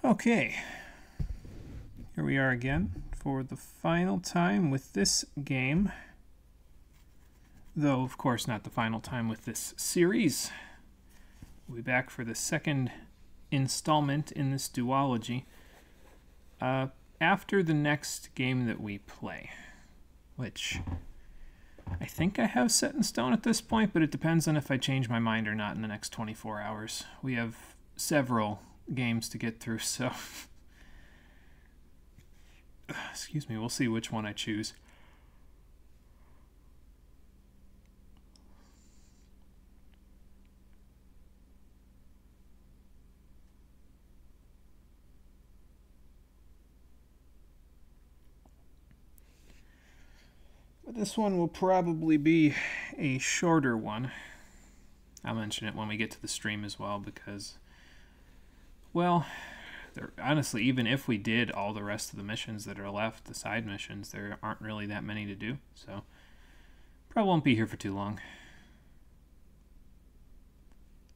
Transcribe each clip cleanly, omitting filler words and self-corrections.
Okay, here we are again for the final time with this game. Though, of course, not the final time with this series. We'll be back for the second installment in this duology after the next game that we play, which I think I have set in stone at this point, but it depends on if I change my mind or not in the next 24 hours. We have several games to get through, so excuse me, we'll see which one I choose. But this one will probably be a shorter one. I'll mention it when we get to the stream as well, because, well, honestly, even if we did all the rest of the missions that are left, the side missions, there aren't really that many to do, so probably won't be here for too long.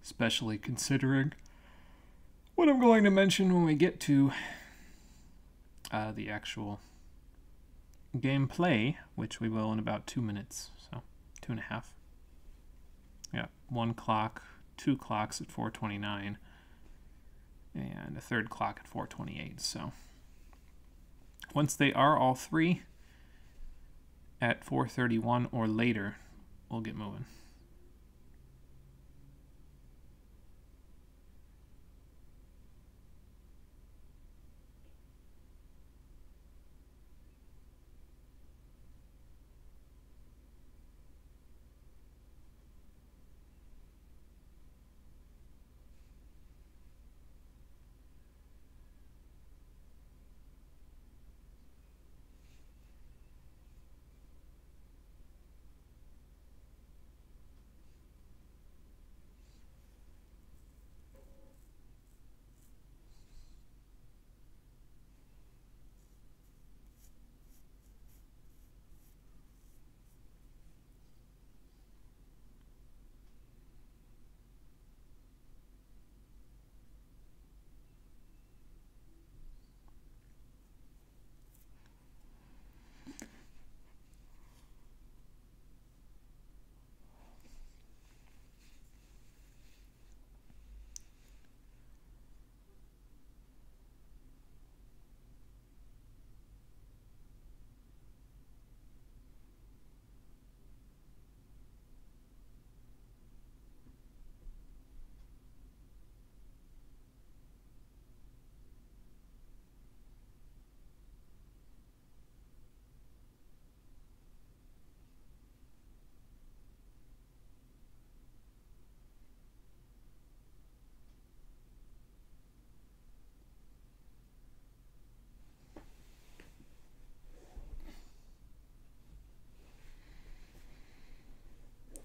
Especially considering what I'm going to mention when we get to the actual gameplay, which we will in about 2 minutes, so 2.5. Yeah, 1 clock, 2 clocks at 4:29, and a third clock at 4:28. So once they are all three at 4:31 or later, we'll get moving.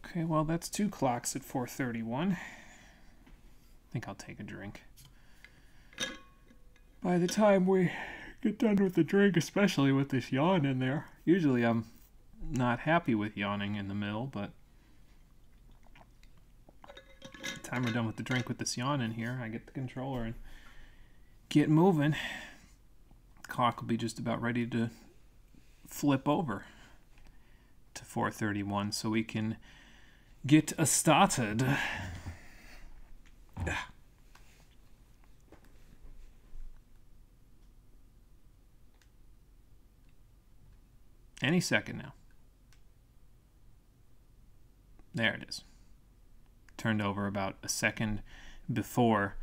Okay, well, that's 2 clocks at 4:31. I think I'll take a drink. By the time we get done with the drink, especially with this yawn in there, usually I'm not happy with yawning in the middle, but by the time we're done with the drink with this yawn in here, I get the controller and get moving. The clock will be just about ready to flip over to 4:31 so we can get us started. Any second now. There it is. Turned over about a second before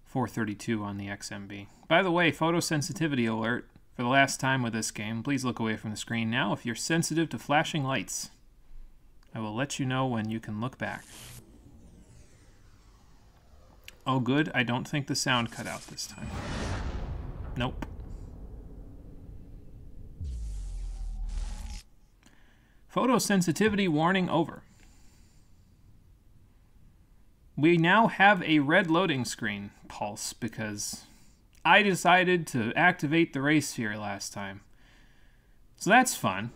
4:32 on the XMB. By the way, photosensitivity alert for the last time with this game. Please look away from the screen now if you're sensitive to flashing lights. I will let you know when you can look back. Oh good, I don't think the sound cut out this time. Nope. Photosensitivity warning over. We now have a red loading screen, Pulse, because I decided to activate the race sphere last time. So that's fun.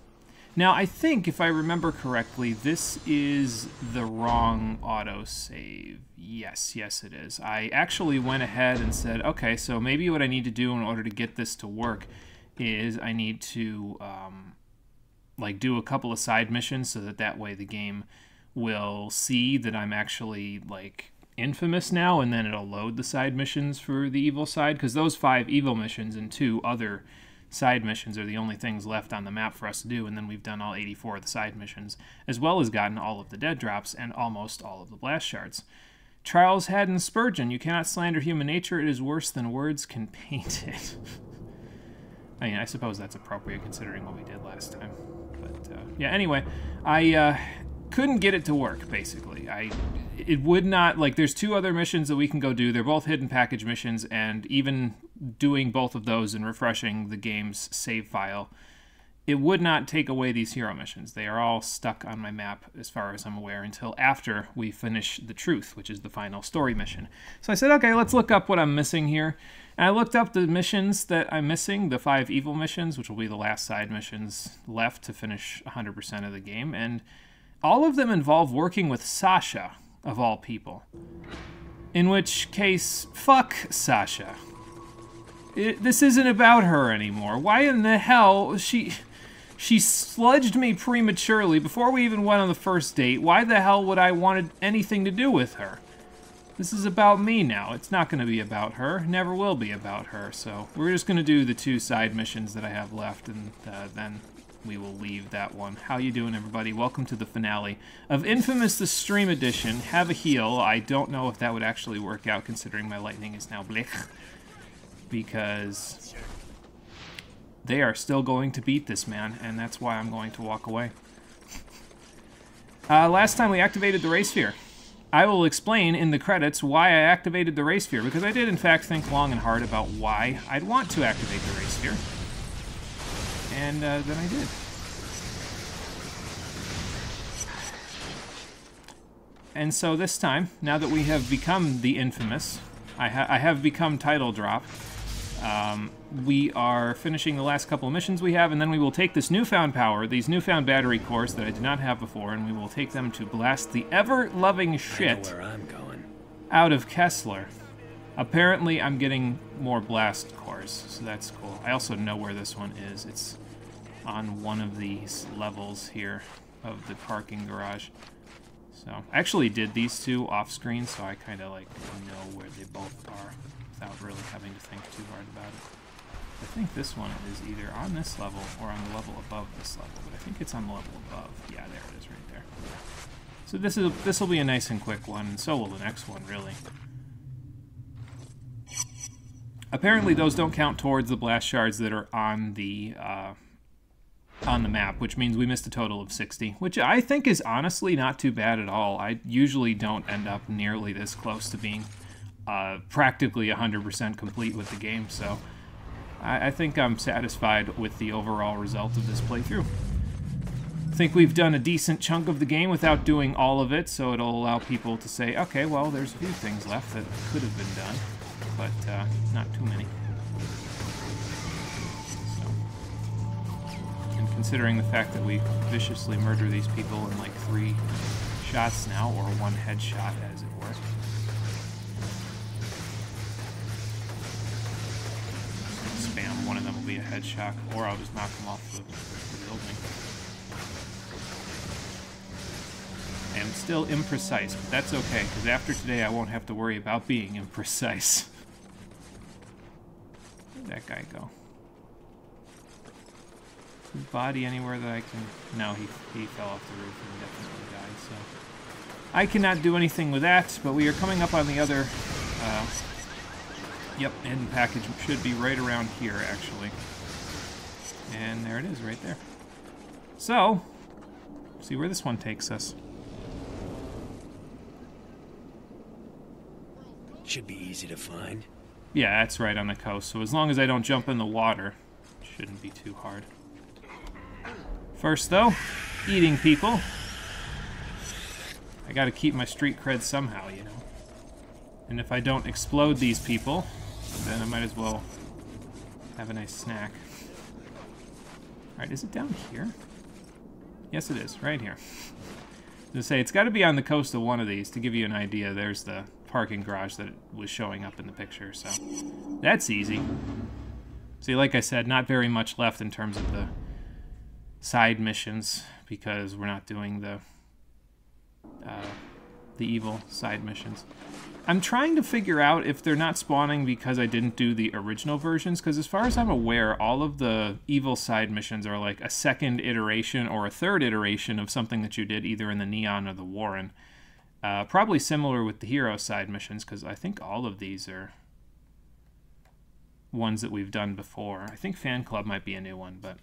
Now, I think, if I remember correctly, this is the wrong autosave. Yes, yes it is. I actually went ahead and said, okay, so maybe what I need to do in order to get this to work is I need to, like, do a couple of side missions so that that way the game will see that I'm actually, like, inFamous now, and then it'll load the side missions for the evil side, because those 5 evil missions and 2 other side missions are the only things left on the map for us to do, and then we've done all 84 of the side missions, as well as gotten all of the dead drops and almost all of the blast shards. Charles Haddon Spurgeon, you cannot slander human nature, it is worse than words can paint it. I mean, I suppose that's appropriate considering what we did last time. But, yeah, anyway, I couldn't get it to work, basically. It would not, like, there's 2 other missions that we can go do. They're both hidden package missions, and even doing both of those and refreshing the game's save file, it would not take away these hero missions. They are all stuck on my map, as far as I'm aware, until after we finish the truth, which is the final story mission. So I said, okay, let's look up what I'm missing here. And I looked up the missions that I'm missing, the 5 evil missions, which will be the last side missions left to finish 100% of the game, and all of them involve working with Sasha, of all people. In which case, fuck Sasha. This isn't about her anymore. Why in the hell? She sludged me prematurely before we even went on the first date. Why the hell would I want anything to do with her? This is about me now. It's not going to be about her. Never will be about her. So we're just going to do the 2 side missions that I have left, and then we will leave that one. How you doing, everybody? Welcome to the finale of inFamous the Stream Edition. Have a heal. I don't know if that would actually work out, considering my lightning is now blech, because they are still going to beat this man, and that's why I'm going to walk away. Last time we activated the Ray Sphere. I will explain in the credits why I activated the Ray Sphere, because I did in fact think long and hard about why I'd want to activate the Ray Sphere. And then I did. And so this time, now that we have become the inFamous, I have become title drop, we are finishing the last couple of missions we have, and then we will take this newfound power, these newfound battery cores that I did not have before, and we will take them to blast the ever-loving shit where I'm going. out of Kessler. Apparently, I'm getting more blast cores, so that's cool. I also know where this one is. It's on one of these levels here of the parking garage. So, I actually did these 2 off-screen, so I kind of, like, know where they both are without really having to think too hard about it. I think this one is either on this level or on the level above this level, but I think it's on the level above. Yeah, there it is right there. So this will be a nice and quick one, and so will the next one, really. Apparently those don't count towards the blast shards that are on the map, which means we missed a total of 60, which I think is honestly not too bad at all. I usually don't end up nearly this close to being practically 100% complete with the game, so I think I'm satisfied with the overall result of this playthrough. I think we've done a decent chunk of the game without doing all of it, so it'll allow people to say, okay, well, there's a few things left that could have been done, but not too many. So, and considering the fact that we viciously murder these people in like 3 shots now, or 1 headshot, as it were. Spam, one of them will be a headshot, or I'll just knock them off the building. I am still imprecise, but that's okay, because after today I won't have to worry about being imprecise. Where'd that guy go? Is his body anywhere that I can... No, he fell off the roof and definitely died, so... I cannot do anything with that, but we are coming up on the other... Yep, hidden package should be right around here, actually. And there it is, right there. So, see where this one takes us. Should be easy to find. Yeah, that's right on the coast, so as long as I don't jump in the water, it shouldn't be too hard. First, though, eating people. I gotta keep my street cred somehow, you know. And if I don't explode these people, then I might as well have a nice snack. Alright, is it down here? Yes, it is. Right here. To say, it's got to be on the coast of one of these to give you an idea. There's the parking garage that was showing up in the picture, so that's easy. See, like I said, not very much left in terms of the side missions because we're not doing the evil side missions. I'm trying to figure out if they're not spawning because I didn't do the original versions, because as far as I'm aware, all of the evil side missions are like a second iteration or a third iteration of something that you did either in the Neon or the Warren. Probably similar with the hero side missions, because I think all of these are ones that we've done before. I think Fan Club might be a new one, but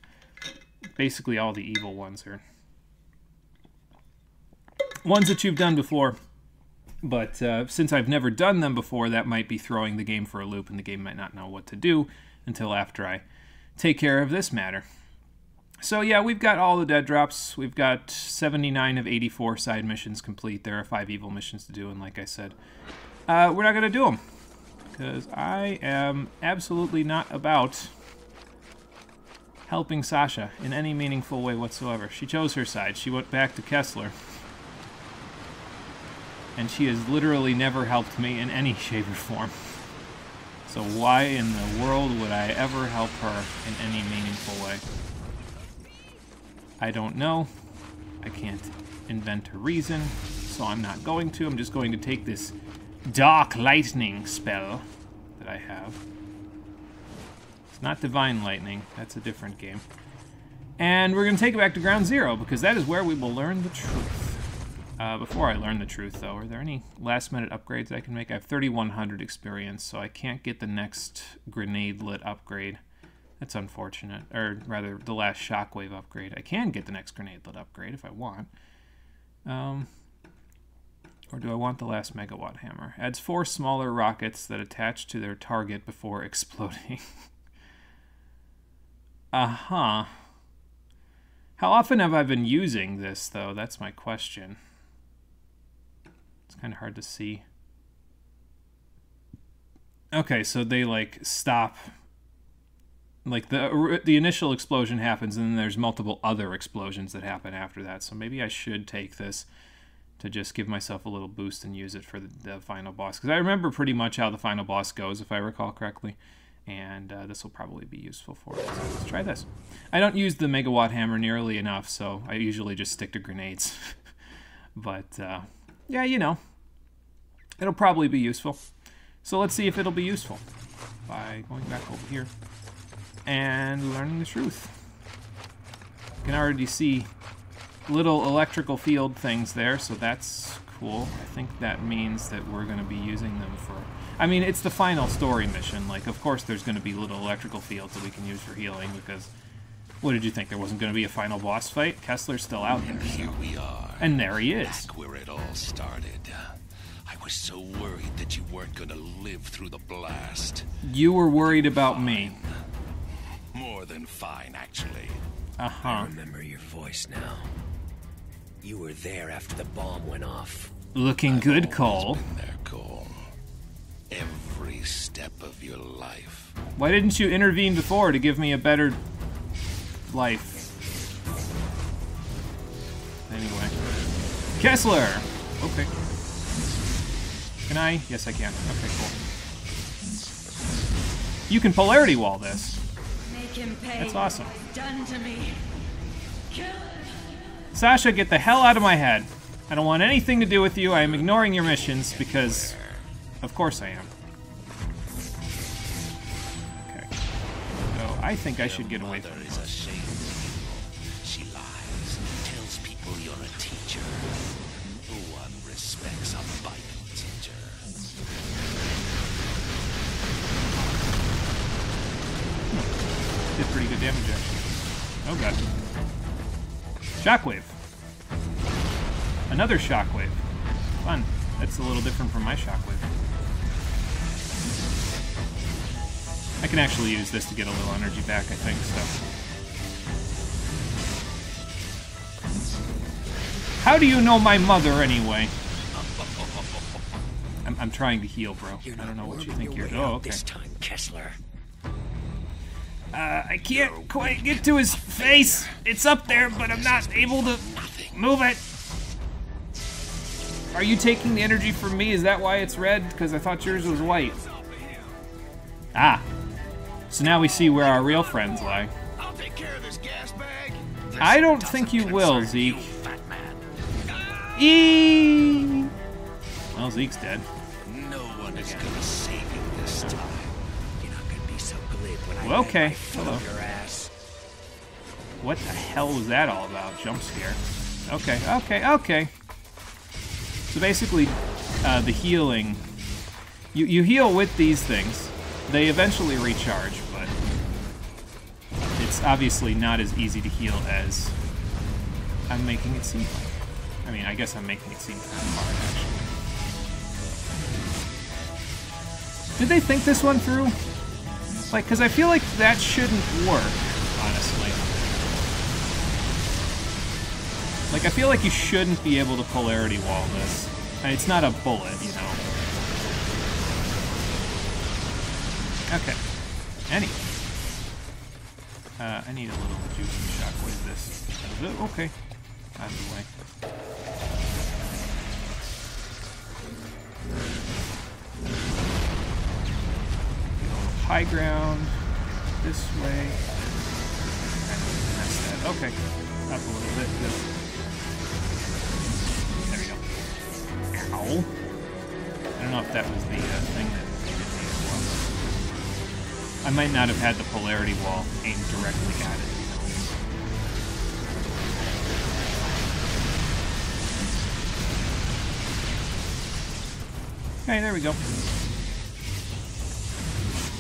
basically all the evil ones are ones that you've done before. But since I've never done them before, that might be throwing the game for a loop, and the game might not know what to do until after I take care of this matter. So yeah, we've got all the dead drops. We've got 79 of 84 side missions complete. There are 5 evil missions to do, and like I said, we're not going to do them, because I am absolutely not about helping Sasha in any meaningful way whatsoever. She chose her side. She went back to Kessler. And she has literally never helped me in any shape or form. So why in the world would I ever help her in any meaningful way? I don't know. I can't invent a reason, so I'm not going to. I'm just going to take this Dark Lightning spell that I have. It's not Divine Lightning. That's a different game. And we're going to take it back to Ground Zero, because that is where we will learn the truth. Before I learn the truth, though, are there any last-minute upgrades I can make? I have 3,100 experience, so I can't get the next grenade-lit upgrade. That's unfortunate. Or, rather, the last shockwave upgrade. I can get the next grenade-lit upgrade if I want. Or do I want the last megawatt hammer? Adds 4 smaller rockets that attach to their target before exploding. Uh-huh. How often have I been using this, though? That's my question. It's kind of hard to see. Okay, so they, like, stop. Like, the initial explosion happens, and then there's multiple other explosions that happen after that. So maybe I should take this to just give myself a little boost and use it for the final boss. Because I remember pretty much how the final boss goes, if I recall correctly. And this will probably be useful for us. So let's try this. I don't use the megawatt hammer nearly enough, so I usually just stick to grenades. But, yeah, you know, it'll probably be useful. So let's see if it'll be useful by going back over here and learning the truth. You can already see little electrical field things there, so that's cool. I think that means that we're going to be using them for... I mean, it's the final story mission. Like, of course there's going to be little electrical fields that we can use for healing, because... What did you think? There wasn't going to be a final boss fight? Kessler's still out there. So. Here we are. And there he is. Back where it all started. I was so worried that you weren't going to live through the blast. You were worried about me. More than fine, actually. Uh-huh. I remember your voice now. You were there after the bomb went off. Looking good, Cole. Been there, Cole. Every step of your life. Why didn't you intervene before to give me a better life? Anyway. Kessler! Okay. Can I? Yes, I can. Okay, cool. You can polarity wall this. Make him pay. That's awesome. Done to me. Sasha, get the hell out of my head. I don't want anything to do with you. I am ignoring your missions because... Of course I am. Okay. So, I think I should get away from Mother is ashamed of people. She lies, tells people you're a teacher. No one respects a Bible teacher. Did pretty good damage, actually. Oh god. Shockwave. Another shockwave. Fun. That's a little different from my shockwave. I can actually use this to get a little energy back, I think, so. How do you know my mother, anyway? I'm trying to heal, bro. I don't know what you think you're... Oh, okay. This time, Kessler. I can't quite get to his face. It's up there, but I'm not able to move it. Are you taking the energy from me? Is that why it's red? Because I thought yours was white. Ah. So now we see where our real friends lie. I'll take care of this gas bag. I don't think you will, Zeke. Eee. Well, Zeke's dead. No one is gonna save you this time. You're not gonna be so glib when I Well, okay. Hello. Your ass. What the hell was that all about? Jump scare. Okay. So basically, the healing... You heal with these things. They eventually recharge, but... it's obviously not as easy to heal as I'm making it seem like. I mean, I guess I'm making it seem kind of hard, actually. Did they think this one through? Like, because I feel like that shouldn't work, honestly. Like, I feel like you shouldn't be able to polarity wall this. And it's not a bullet, you know. Okay. Anyway. I need a little juicy shockwave this. Okay. Out of the way. High ground. This way. That's that. Okay. Up a little bit. Good. There we go. Ow. I don't know if that was the thing that hit me as well. I might not have had the polarity wall aimed directly at it. Okay, there we go.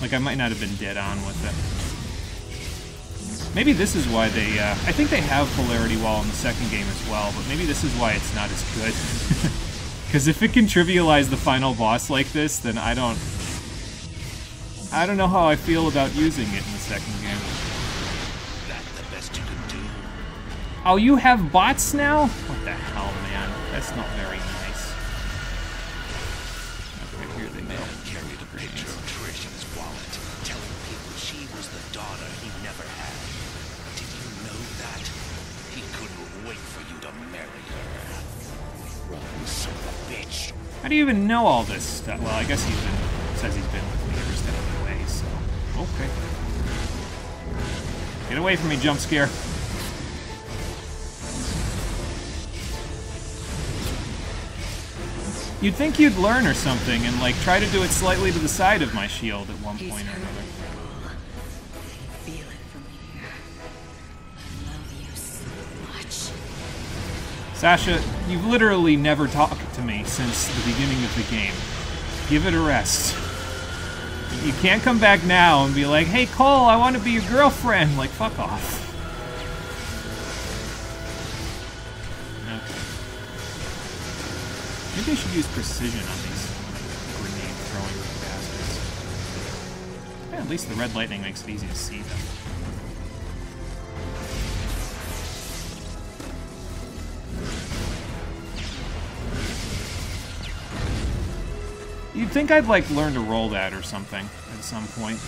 Like, I might not have been dead on with it. Maybe this is why they, I think they have polarity wall in the second game as well, but maybe this is why it's not as good. Because if it can trivialize the final boss like this, then I don't know how I feel about using it in the second game. That's the best you can do. Oh, you have bots now? What the hell, man? That's not very nice. Okay, here they go. Carried a picture of Trish in his wallet, telling people she was the daughter he never had. Did you know that? He couldn't wait for you to marry her. Wrong son of a bitch. How do you even know all this stuff? Well, I guess says he's been with me every step of the way, so... okay. Get away from me, jump scare. You'd think you'd learn or something and, like, try to do it slightly to the side of my shield at one point or another. Feel it from here. I love you so much. Sasha, you've literally never talked to me since the beginning of the game. Give it a rest. You can't come back now and be like, hey, Cole, I want to be your girlfriend. Like, fuck off. Maybe I should use precision on these grenade-throwing bastards. Yeah, at least the red lightning makes it easy to see them. You'd think I'd, like, learn to roll that or something at some point.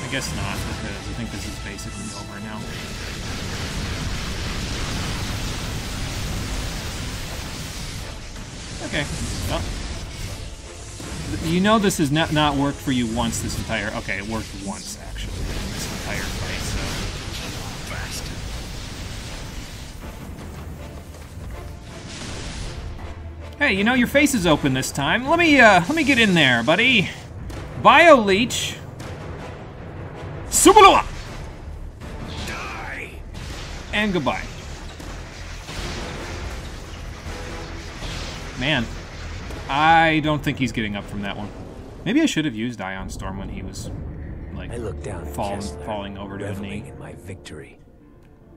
I guess not, because I think this is basically over now. Okay, well, you know this has not worked for you once this entire... okay, it worked once, actually, in this entire fight, so... Hey, you know, your face is open this time. Let me get in there, buddy. Bio Leech. Subaloa! Die! And goodbye. Man, I don't think he's getting up from that one. Maybe I should have used Ion Storm when he was, like, I looked down at Kessler, falling over to a knee. reveling in my victory.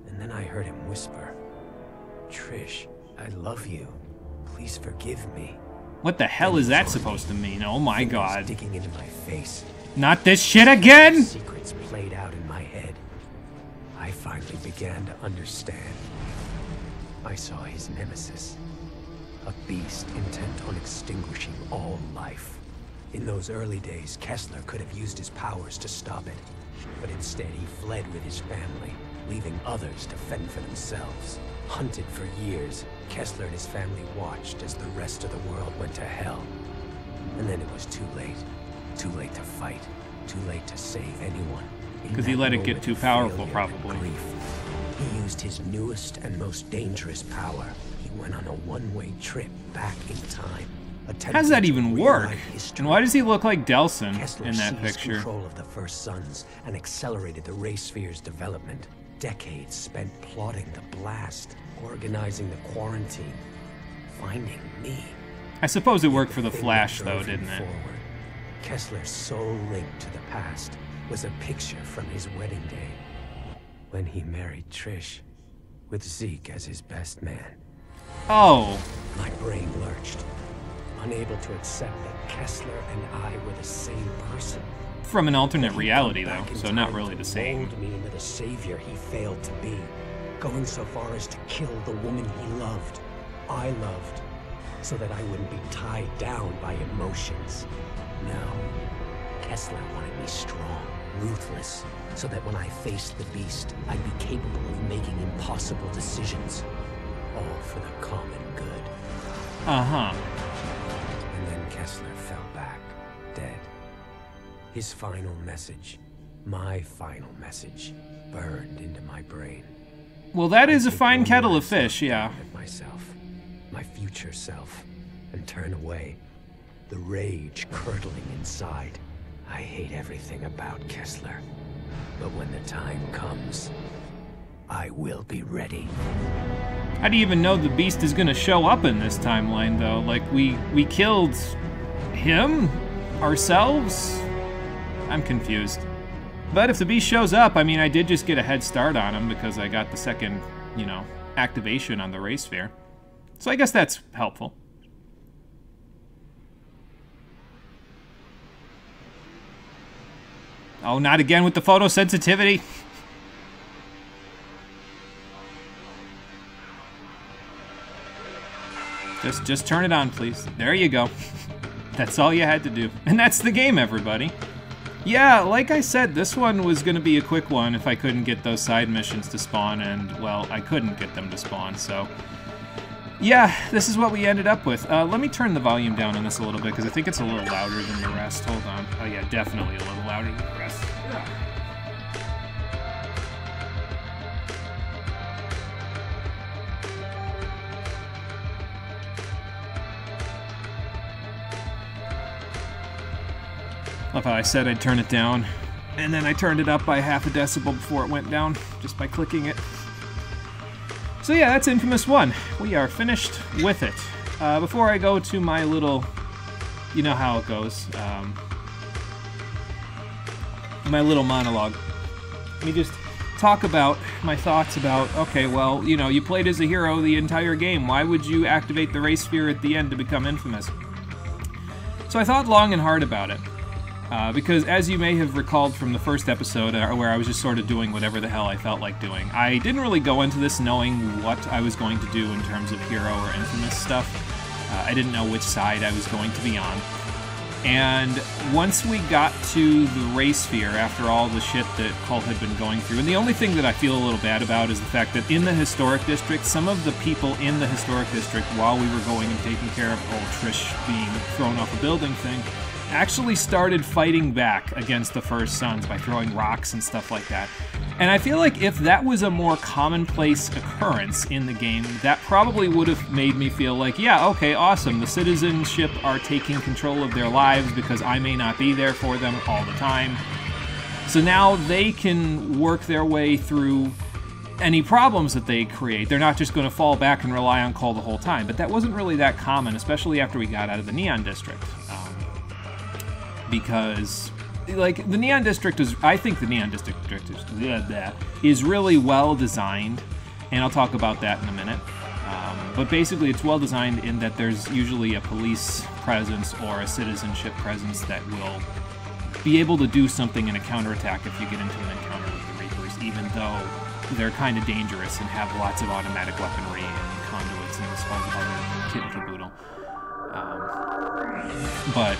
And then I heard him whisper, Trish, I love you. Please forgive me. What the hell is that supposed to mean? Oh my god. Digging into my face. Not this shit again! Secrets played out in my head. I finally began to understand. I saw his nemesis. A beast intent on extinguishing all life. In those early days, Kessler could have used his powers to stop it. But instead, he fled with his family, leaving others to fend for themselves. Hunted for years, Kessler and his family watched as the rest of the world went to hell. And then it was too late. Too late to fight. Too late to save anyone. Because he let it get too powerful, probably. He used his newest and most dangerous power. He went on a one-way trip back in time. How does that even work? And why does he look like Delson Kessler in that seized picture? control of the First Sons and accelerated the Ray Sphere's development. Decades spent plotting the blast, organizing the quarantine, finding me. I suppose it worked for the thing Flash, that though, drove him didn't it? forward. Kessler's sole link to the past was a picture from his wedding day, when he married Trish, with Zeke as his best man. Oh, My brain lurched, unable to accept that Kessler and I were the same person. from an alternate reality, though, Back in so not time really to the same. mold me into the savior he failed to be, going so far as to kill the woman he loved, I loved, so that I wouldn't be tied down by emotions. No, Kessler wanted me strong, ruthless, so that when I faced the beast, I'd be capable of making impossible decisions, all for the common good. Uh-huh. And then Kessler fell back, dead. His final message, my final message, burned into my brain. Well, that is a Take fine one kettle of last fish, look yeah. at myself, my future self, and turn away, the rage curdling inside. I hate everything about Kessler, but when the time comes, I will be ready. How do you even know the Beast is gonna show up in this timeline, though? Like, we killed him? Ourselves? I'm confused. But if the Beast shows up, I mean, I did just get a head start on him because I got the second, you know, activation on the Ray Sphere. So I guess that's helpful. Oh, not again with the photosensitivity. Just turn it on, please. There you go. That's all you had to do. And that's the game, everybody. Yeah, like I said, this one was going to be a quick one if I couldn't get those side missions to spawn, and, well, I couldn't get them to spawn, so... Yeah, this is what we ended up with. Let me turn the volume down on this a little bit, because I think it's a little louder than the rest. Hold on. Oh yeah, definitely a little louder than the rest. Love how I said I'd turn it down, and then I turned it up by half a decibel before it went down, just by clicking it. So yeah, that's inFamous 1. We are finished with it. Before I go to my little, you know how it goes, my little monologue, let me just talk about my thoughts about, okay, well, you know, you played as a hero the entire game. Why would you activate the Ray Sphere at the end to become inFamous? So I thought long and hard about it. Because as you may have recalled from the first episode, where I was just sort of doing whatever the hell I felt like doing, I didn't really go into this knowing what I was going to do in terms of hero or inFamous stuff. I didn't know which side I was going to be on. And once we got to the Ray Sphere, after all the shit that Cult had been going through, and the only thing that I feel a little bad about is the fact that in the Historic District, some of the people in the Historic District, while we were going and taking care of old Trish being thrown off a building thing, actually started fighting back against the First Sons by throwing rocks and stuff like that. And I feel like if that was a more commonplace occurrence in the game, that probably would have made me feel like, yeah, okay, awesome, the citizenship are taking control of their lives because I may not be there for them all the time. So now they can work their way through any problems that they create. They're not just going to fall back and rely on Cole the whole time. But that wasn't really that common, especially after we got out of the Neon District. Because, like, the Neon District is, I think the Neon District is really well designed, and I'll talk about that in a minute. But basically, it's well designed in that there's usually a police presence or a citizenship presence that will be able to do something in a counterattack if you get into an encounter with the Reapers, even though they're kind of dangerous and have lots of automatic weaponry and conduits and this whole other kit and caboodle. But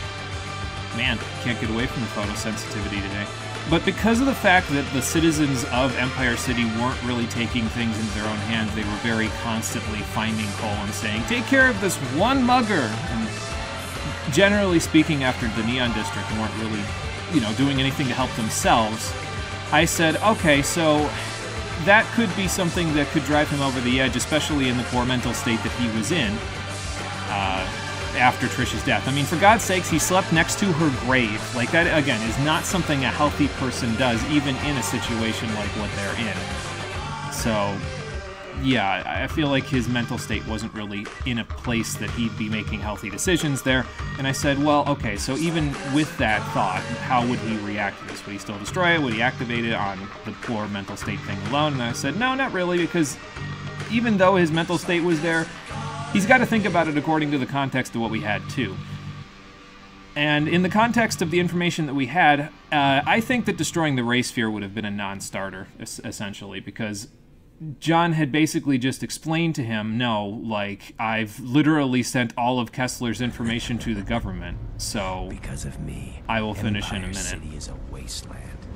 man, can't get away from the photosensitivity today. But because of the fact that the citizens of Empire City weren't really taking things into their own hands, they were very constantly finding Cole and saying, take care of this one mugger. And generally speaking, after the Neon District weren't really, doing anything to help themselves, I said, okay, so that could be something that could drive him over the edge, especially in the poor mental state that he was in after Trish's death. I mean, for God's sakes, he slept next to her grave. Like, that, again, is not something a healthy person does, even in a situation like what they're in. So, yeah, I feel like his mental state wasn't really in a place that he'd be making healthy decisions there. And I said, well, okay, so even with that thought, how would he react to this? Would he still destroy it? Would he activate it on the poor mental state thing alone? And I said, no, not really, because even though his mental state was there, he's got to think about it according to the context of what we had, too. And in the context of the information that we had, I think that destroying the Ray Sphere would have been a non-starter, essentially, because John had basically just explained to him, no, like, I've literally sent all of Kessler's information to the government, so Because of me, I will finish in a Empire minute. City is a wasteland.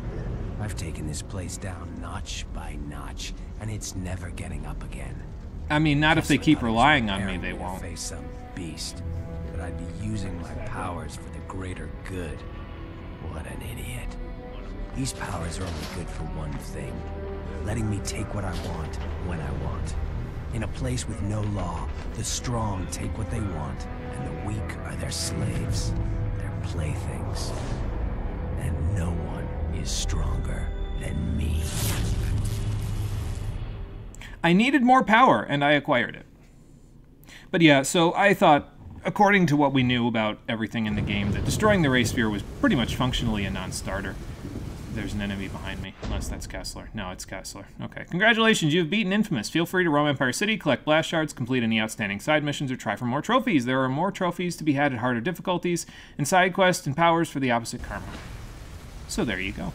I've taken this place down notch by notch, and it's never getting up again. I mean, not if they Kessler keep thought he was relying on me, preparing they to won't. face some beast, but I'd be using my powers for the greater good. What an idiot. These powers are only good for one thing. Letting me take what I want, when I want. In a place with no law, the strong take what they want, and the weak are their slaves, their playthings. And no one is stronger than me. I needed more power, and I acquired it. But yeah, so I thought, according to what we knew about everything in the game, that destroying the Ray Sphere was pretty much functionally a non-starter. There's an enemy behind me, unless that's Kessler. No, it's Kessler. Okay. Congratulations, you've beaten inFamous. Feel free to roam Empire City, collect blast shards, complete any outstanding side missions, or try for more trophies. There are more trophies to be had at harder difficulties, and side quests and powers for the opposite karma. So there you go.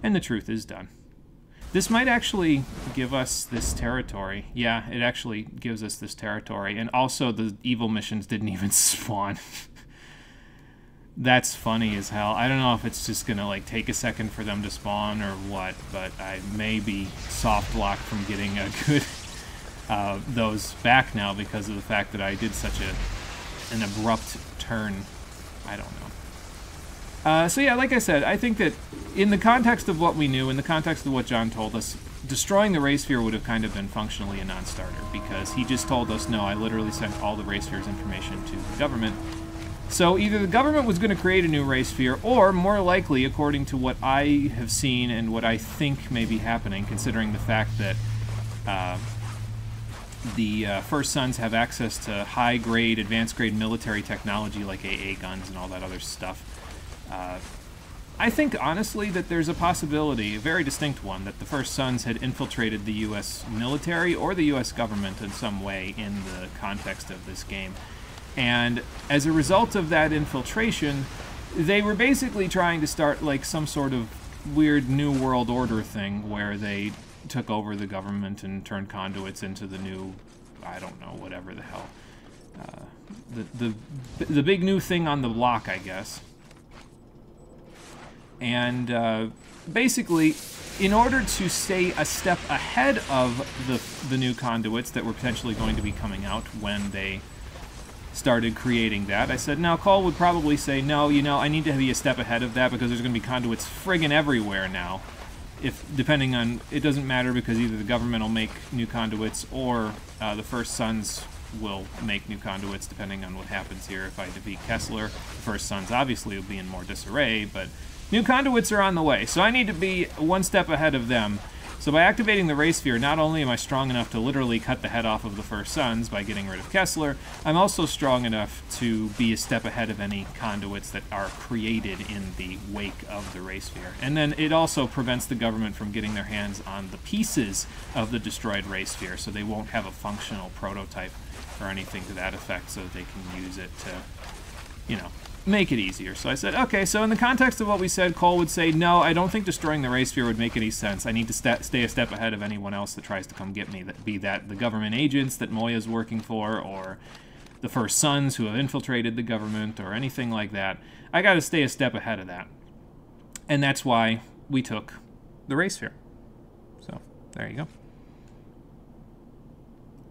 And the truth is done. This might actually give us this territory. Yeah, it actually gives us this territory. And also, the evil missions didn't even spawn. That's funny as hell. I don't know if it's just gonna like take a second for them to spawn or what, but I may be soft locked from getting a good those back now because of the fact that I did such an abrupt turn. I don't know. So yeah, like I said, I think that in the context of what we knew, in the context of what John told us, destroying the Ray Sphere would have kind of been functionally a non-starter because he just told us, no, I literally sent all the Ray Sphere's information to the government. So either the government was going to create a new Ray Sphere, or more likely, according to what I have seen and what I think may be happening, considering the fact that the First Sons have access to high-grade, advanced-grade military technology like AA guns and all that other stuff, I think, honestly, that there's a possibility, a very distinct one, that the First Sons had infiltrated the U.S. military or the U.S. government in some way in the context of this game. And as a result of that infiltration, they were basically trying to start like some sort of weird New World Order thing where they took over the government and turned conduits into the new, I don't know, whatever the hell. The big new thing on the block, I guess. And basically, in order to stay a step ahead of the new conduits that were potentially going to be coming out when they started creating that, I said, now, Cole would probably say, no, I need to be a step ahead of that because there's going to be conduits friggin' everywhere now. Depending on, it doesn't matter because either the government will make new conduits or the First Sons will make new conduits depending on what happens here. If I defeat Kessler, the First Sons obviously will be in more disarray, but new conduits are on the way, so I need to be one step ahead of them. So by activating the Ray Sphere, not only am I strong enough to literally cut the head off of the First Sons by getting rid of Kessler, I'm also strong enough to be a step ahead of any conduits that are created in the wake of the Ray Sphere. And then it also prevents the government from getting their hands on the pieces of the destroyed Ray Sphere, so they won't have a functional prototype or anything to that effect so that they can use it to, make it easier. So I said, okay, so in the context of what we said, Cole would say, no, I don't think destroying the Ray Sphere would make any sense. I need to stay a step ahead of anyone else that tries to come get me, be that the government agents that Moya's working for, or the First Sons who have infiltrated the government or anything like that. I got to stay a step ahead of that. And that's why we took the race fair. So, there you go.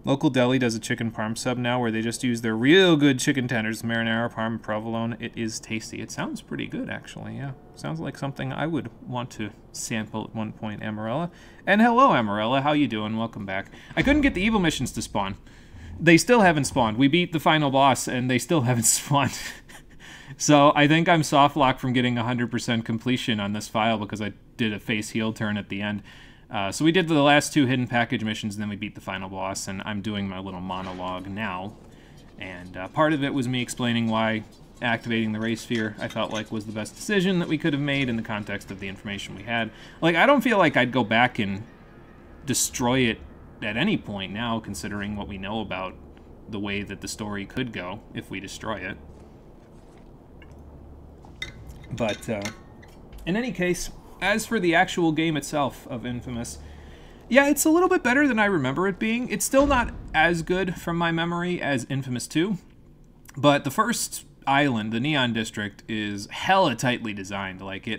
Local deli does a chicken parm sub now where they just use their real good chicken tenders, marinara, parm, provolone. It is tasty. It sounds pretty good, actually, yeah. Sounds like something I would want to sample at one point, Amarella. And hello, Amarella. How you doing? Welcome back. I couldn't get the evil missions to spawn. They still haven't spawned. We beat the final boss, and they still haven't spawned. So I think I'm soft locked from getting 100% completion on this file because I did a face heel turn at the end. So we did the last 2 hidden package missions, and then we beat the final boss, and I'm doing my little monologue now. And part of it was me explaining why activating the race sphere I felt like was the best decision that we could have made in the context of the information we had. Like, I don't feel like I'd go back and destroy it at any point now, considering what we know about the way that the story could go if we destroy it. But in any case, as for the actual game itself of inFamous, yeah, it's a little bit better than I remember it being. It's still not as good from my memory as inFamous 2, but the first island, the Neon District, is hella tightly designed. Like,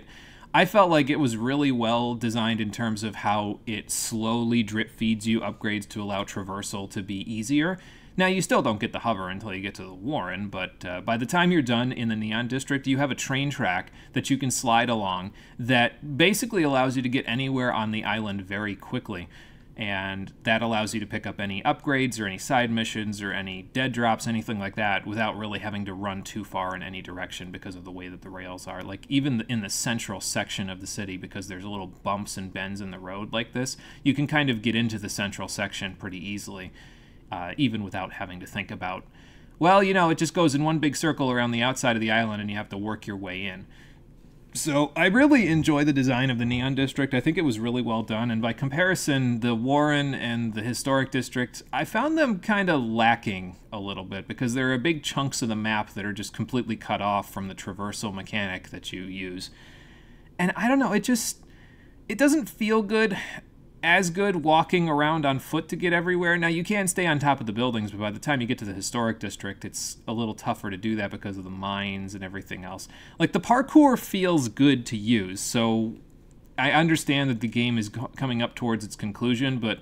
I felt like it was really well designed in terms of how it slowly drip feeds you upgrades to allow traversal to be easier. Now, you still don't get the hover until you get to the Warren, but by the time you're done in the Neon District, you have a train track that you can slide along that basically allows you to get anywhere on the island very quickly. And that allows you to pick up any upgrades or any side missions or any dead drops, anything like that, without really having to run too far in any direction because of the way that the rails are. Like, even in the central section of the city, because there's little bumps and bends in the road like this, you can kind of get into the central section pretty easily. Even without having to think about, well, you know, it just goes in one big circle around the outside of the island and you have to work your way in. So I really enjoy the design of the Neon District. I think it was really well done. And by comparison, the Warren and the Historic District, I found them kind of lacking a little bit because there are big chunks of the map that are just completely cut off from the traversal mechanic that you use. And I don't know, it doesn't feel good. As good walking around on foot to get everywhere. Now, you can stay on top of the buildings, but by the time you get to the Historic District, it's a little tougher to do that because of the mines and everything else. Like, the parkour feels good to use, so I understand that the game is coming up towards its conclusion, but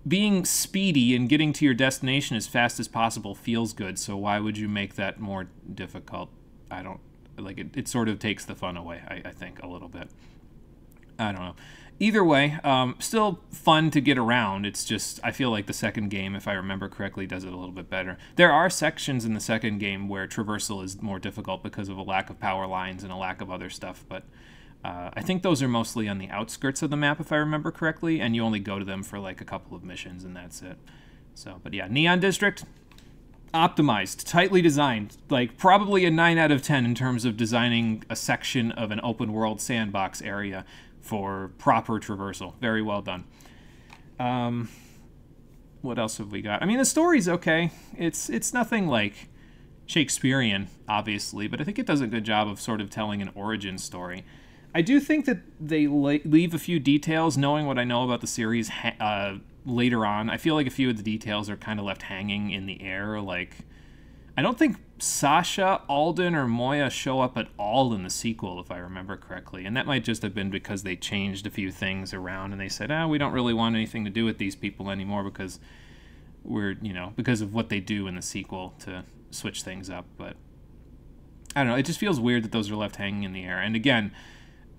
being speedy and getting to your destination as fast as possible feels good, so why would you make that more difficult? I don't... Like, it sort of takes the fun away, I think, a little bit. I don't know. Either way, still fun to get around. It's just, I feel like the second game, if I remember correctly, does it a little bit better. There are sections in the second game where traversal is more difficult because of a lack of power lines and a lack of other stuff, but I think those are mostly on the outskirts of the map, if I remember correctly, and you only go to them for like a couple of missions, and that's it. So, but yeah, Neon District, optimized, tightly designed, like probably a 9 out of 10 in terms of designing a section of an open world sandbox area for proper traversal. Very well done. What else have we got? I mean, the story's okay. It's nothing like Shakespearean, obviously, but I think it does a good job of sort of telling an origin story. I do think that they leave a few details, knowing what I know about the series later on. I feel like a few of the details are kind of left hanging in the air. Like, I don't think Sasha, Alden, or Moya show up at all in the sequel, if I remember correctly. And that might just have been because they changed a few things around and they said, we don't really want anything to do with these people anymore because because of what they do in the sequel to switch things up. But I don't know, it just feels weird that those are left hanging in the air. And again,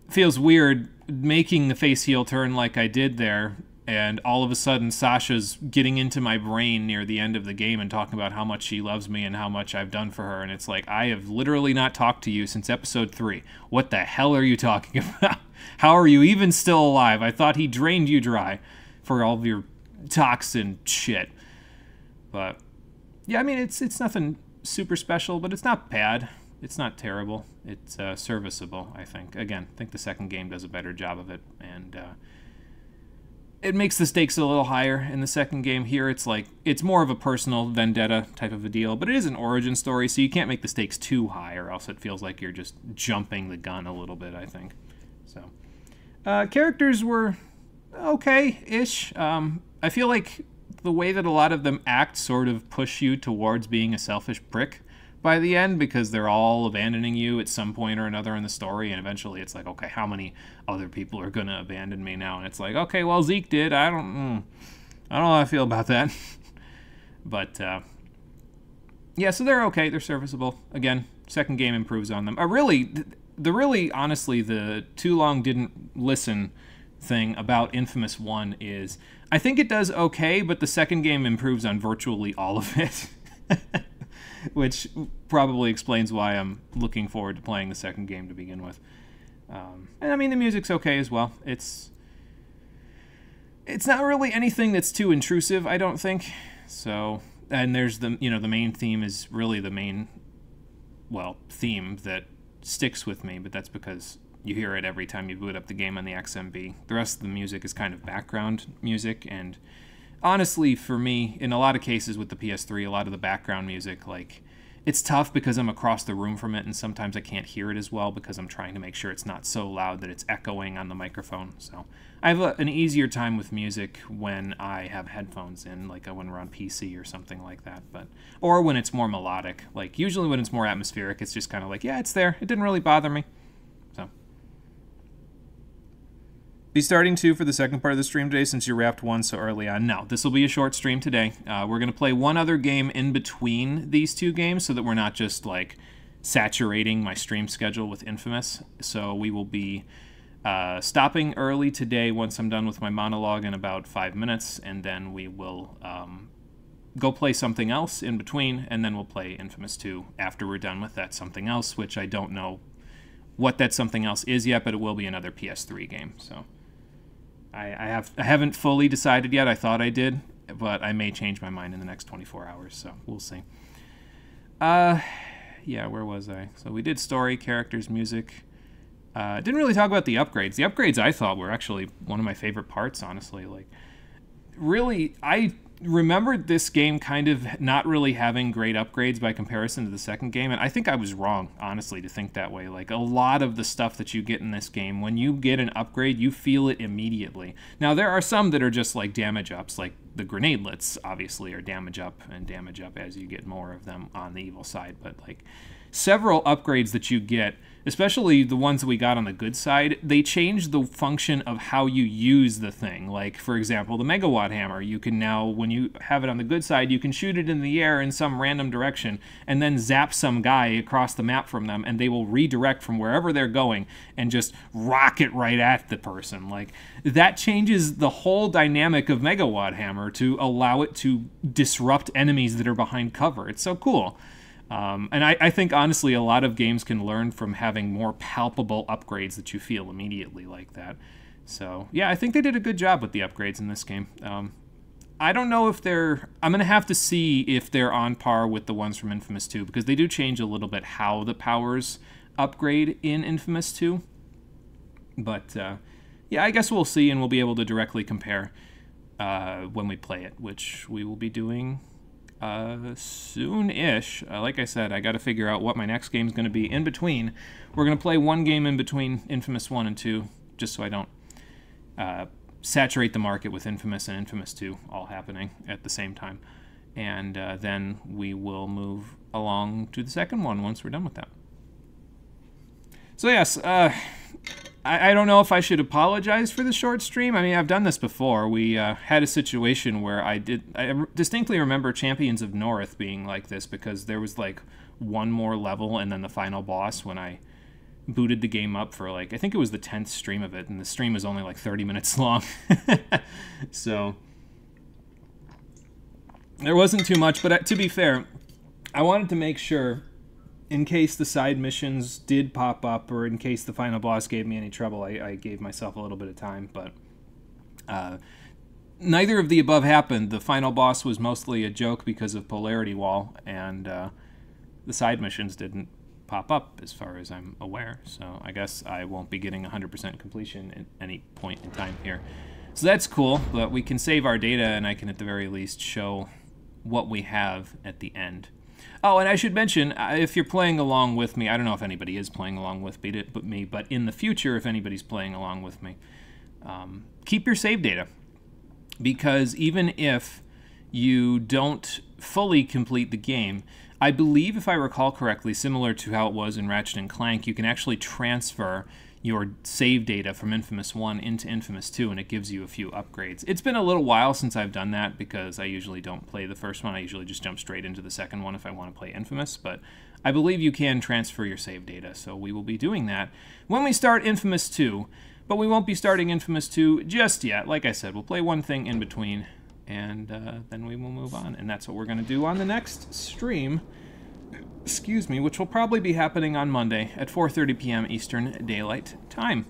feels weird making the face heel turn like I did there, and all of a sudden Sasha's getting into my brain near the end of the game and talking about how much she loves me and how much I've done for her, and it's like, I have literally not talked to you since episode 3. What the hell are you talking about? How are you even still alive? I thought he drained you dry for all of your toxin shit. But yeah, I mean, it's nothing super special, but it's not bad. It's not terrible. It's serviceable, I think. Again, I think the second game does a better job of it, and it makes the stakes a little higher in the second game. Here, it's more of a personal vendetta type of a deal, but it is an origin story, so you can't make the stakes too high, or else it feels like you're just jumping the gun a little bit, I think. So, characters were okay-ish. I feel like the way that a lot of them act sort of push you towards being a selfish prick by the end, because they're all abandoning you at some point or another in the story, and eventually it's like, okay, how many other people are going to abandon me now? And it's like, okay, well, Zeke did. I don't know how I feel about that. But, yeah, so they're okay. They're serviceable. Again, second game improves on them. Honestly, the too long didn't listen thing about inFamous 1 is, I think it does okay, but the second game improves on virtually all of it. Which probably explains why I'm looking forward to playing the second game to begin with. And I mean, the music's okay as well. It's not really anything that's too intrusive, I don't think. So, and there's the main theme is really the main, theme that sticks with me, but that's because you hear it every time you boot up the game on the XMB. The rest of the music is kind of background music, and honestly, for me, in a lot of cases with the PS3, a lot of the background music, like, it's tough because I'm across the room from it, and sometimes I can't hear it as well because I'm trying to make sure it's not so loud that it's echoing on the microphone. So I have an easier time with music when I have headphones in, like when we're on PC or something like that. Or when it's more melodic. Like, usually when it's more atmospheric, it's just kind of like, yeah, it's there. It didn't really bother me. So be starting 2 for the second part of the stream today since you wrapped 1 so early on. No, this will be a short stream today. We're going to play one other game in between these 2 games so that we're not just, like, saturating my stream schedule with inFamous. So we will be stopping early today once I'm done with my monologue in about 5 minutes, and then we will go play something else in between, and then we'll play inFamous 2 after we're done with that something else, which I don't know what that something else is yet, but it will be another PS3 game, so I haven't fully decided yet. I thought I did, but I may change my mind in the next 24 hours, so we'll see. Yeah, where was I? So we did story, characters, music. Didn't really talk about the upgrades. The upgrades I thought were actually one of my favorite parts, honestly. Like, really, I remembered this game kind of not really having great upgrades by comparison to the second game, and I think I was wrong, honestly, to think that way. Like, a lot of the stuff that you get in this game, when you get an upgrade, you feel it immediately. Now, there are some that are just like damage ups, like the grenadelets, obviously, are damage up and damage up as you get more of them on the evil side, but like several upgrades that you get, especially the ones that we got on the good side, they change the function of how you use the thing. Like, for example, the megawatt hammer, you can now, when you have it on the good side, you can shoot it in the air in some random direction and then zap some guy across the map from them, and they will redirect from wherever they're going and just rocket right at the person. Like, that changes the whole dynamic of megawatt hammer to allow it to disrupt enemies that are behind cover. It's so cool. And I think, honestly, a lot of games can learn from having more palpable upgrades that you feel immediately like that. So, yeah, I think they did a good job with the upgrades in this game. I don't know if they're... I'm going to have to see if they're on par with the ones from inFamous 2, because they do change a little bit how the powers upgrade in inFamous 2. But, yeah, I guess we'll see, and we'll be able to directly compare when we play it, which we will be doing... soon-ish. Like I said, I got to figure out what my next game is going to be in between. We're going to play one game in between inFamous 1 and 2, just so I don't saturate the market with inFamous and inFamous 2 all happening at the same time. And then we will move along to the second one once we're done with that. So yes, I don't know if I should apologize for the short stream. I mean, I've done this before. We had a situation where I distinctly remember Champions of North being like this, because there was like one more level and then the final boss when I booted the game up for like, I think it was the 10th stream of it, and the stream was only like 30 minutes long. So there wasn't too much, but to be fair, I wanted to make sure, in case the side missions did pop up, or in case the final boss gave me any trouble, I gave myself a little bit of time, but neither of the above happened. The final boss was mostly a joke because of Polarity Wall, and the side missions didn't pop up as far as I'm aware, so I guess I won't be getting 100% completion at any point in time here. So that's cool, but we can save our data, and I can at the very least show what we have at the end. Oh, and I should mention, if you're playing along with me, I don't know if anybody is playing along with me, but in the future, if anybody's playing along with me, keep your save data. Because even if you don't fully complete the game. I believe, if I recall correctly, similar to how it was in Ratchet and Clank, you can actually transfer your save data from inFamous 1 into inFamous 2, and it gives you a few upgrades. It's been a little while since I've done that, because I usually don't play the first one. I usually just jump straight into the second one if I want to play inFamous, but I believe you can transfer your save data, so we will be doing that when we start inFamous 2, but we won't be starting inFamous 2 just yet. Like I said, we'll play one thing in between, and then we will move on, and that's what we're going to do on the next stream, excuse me, which will probably be happening on Monday at 4:30 p.m. Eastern Daylight Time.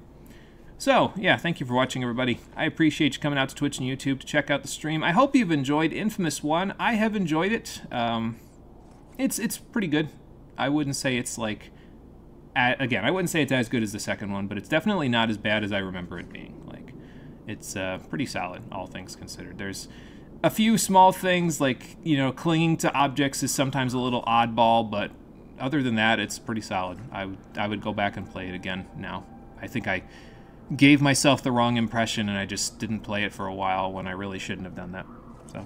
So, yeah, thank you for watching, everybody. I appreciate you coming out to Twitch and YouTube to check out the stream. I hope you've enjoyed inFamous 1. I have enjoyed it. It's pretty good. I wouldn't say it's like... Again, I wouldn't say it's as good as the second one, but it's definitely not as bad as I remember it being. Like, it's pretty solid, all things considered. There's a few small things, like, you know, clinging to objects is sometimes a little oddball, but other than that, it's pretty solid. I would go back and play it again now. I think I gave myself the wrong impression, and I just didn't play it for a while when I really shouldn't have done that. So,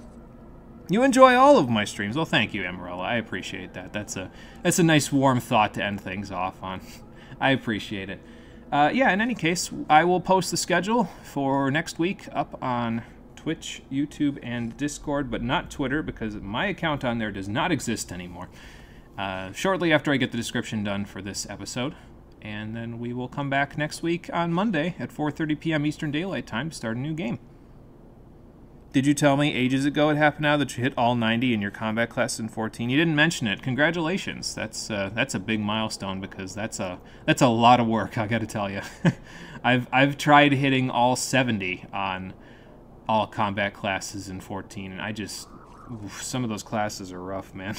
you enjoy all of my streams. Well, thank you, Emerella. I appreciate that. That's a nice warm thought to end things off on. I appreciate it. Yeah, in any case, I will post the schedule for next week up on Twitch, YouTube, and Discord, but not Twitter, because my account on there does not exist anymore. Shortly after I get the description done for this episode, and then we will come back next week on Monday at 4:30 p.m. Eastern Daylight Time to start a new game. Did you tell me ages ago it happened now that you hit all 90 in your combat class in 14? You didn't mention it. Congratulations. That's a big milestone, because that's a lot of work, I got to tell you. I've tried hitting all 70 on all combat classes in 14, and I just... some of those classes are rough, man.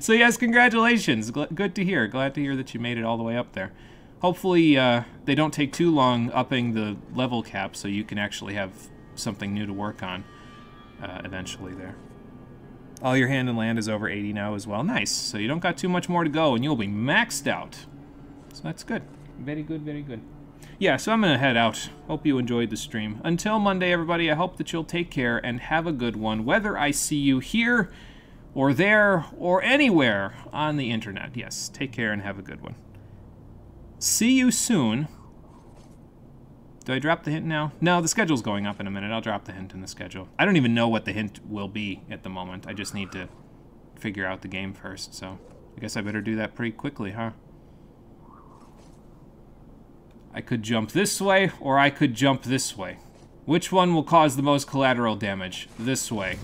So yes, congratulations. Good to hear. Glad to hear that you made it all the way up there. Hopefully they don't take too long upping the level cap, so you can actually have something new to work on eventually there. All your hand and land is over 80 now as well. Nice. So you don't got too much more to go, and you'll be maxed out. So that's good. Very good, very good. Yeah, so I'm going to head out. Hope you enjoyed the stream. Until Monday, everybody, I hope that you'll take care and have a good one, whether I see you here or there or anywhere on the internet. Yes, take care and have a good one. See you soon. Do I drop the hint now? No, the schedule's going up in a minute. I'll drop the hint in the schedule. I don't even know what the hint will be at the moment. I just need to figure out the game first, so I guess I better do that pretty quickly, huh? I could jump this way, or I could jump this way. Which one will cause the most collateral damage? This way.